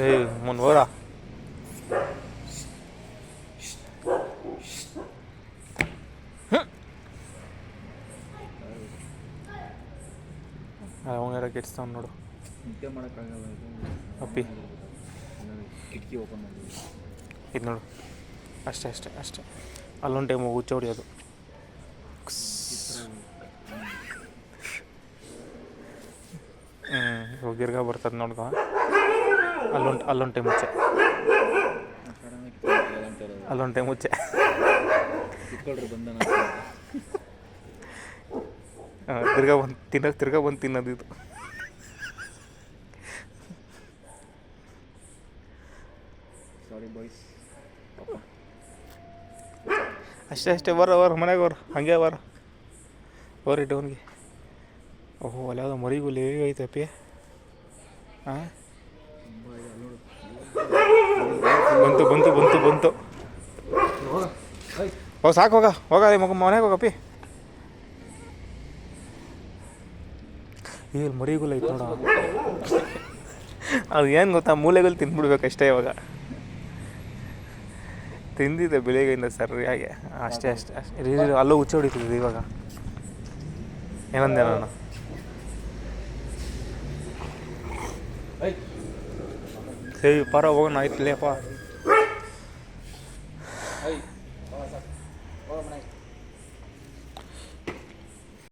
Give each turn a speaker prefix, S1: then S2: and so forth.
S1: ಏಯ್ ಮುನ್ವರ ಅವನಾರ ಕೆಡ್ಸ್ತಾವ್ ನೋಡು.
S2: ನಿದ್ದೆ ಮಾಡೋಕ್ಕಾಗಲ್ಲ
S1: ಅಪ್ಪಿ
S2: ಕಿಟಕಿ ಓಪನ್ ಮಾಡಿ
S1: ಇದು ನೋಡು. ಅಷ್ಟೇ ಅಷ್ಟೇ ಅಷ್ಟೇ. ಅಲ್ಲೊಂದು ಟೈಮು ಹುಚ್ಚ ಹೊಡಿಯೋದು. ಗಿರ್ಗ ಬರ್ತದೆ ನೋಡ್ಕೊ. ಅಲ್ಲೊಂದು ಟೈಮ್ ಹುಚ್ಚೆ. ಅಲ್ಲೊಂದು ಟೈಮ್ ಹುಚ್ಚೆ.
S2: ಕಿತ್ಕೊಳ್ರಿ ಬಂದನ
S1: ತಿರ್ಗಾ ಬಂದು ತಿನ್ನೋದು ಇದು.
S2: ಸಾರಿ ಬಾಯ್ಸ್.
S1: ಅಷ್ಟೇ ಬರ ಮನೆಗೆ ಬರ ಹಂಗೆ ಬರ್ರಿ ಡೌನ್ಗೆ. ಓಹೋ ಅಲ್ಲಿ ಯಾವುದೋ ಮರಿಗುಲಿ ಐತಪ್ಪಿ. ಹಾಂ ಬಂತು. ಹೋಗ ಸಾಕು ಹೋಗ ಮನೆಗೆ ಹೋಗಪ್ಪಿ. ಈಗ ಮರಿಗುಲ್ಲ ಐತೆ ನೋಡ. ಅದು ಏನು ಗೊತ್ತಾ, ಮೂಲೆಗಳು ತಿಂದ್ಬಿಡ್ಬೇಕಷ್ಟೇ. ಇವಾಗ ತಿಂದಿದ್ದೆ ಬೆಳಿಗ್ಗೆಯಿಂದ ಸರಿಯಾಗಿ. ಅಷ್ಟೇ ಅಲ್ಲೂ ಹುಚ್ಚ ಹೊಡಿತಿದ್ದೆ. ಇವಾಗ ಏನಂದೆ ನಾನು? ಸರಿ ಪರ ಹೋಗೋಣ ಆಯ್ತಲೇಪ್ಪ.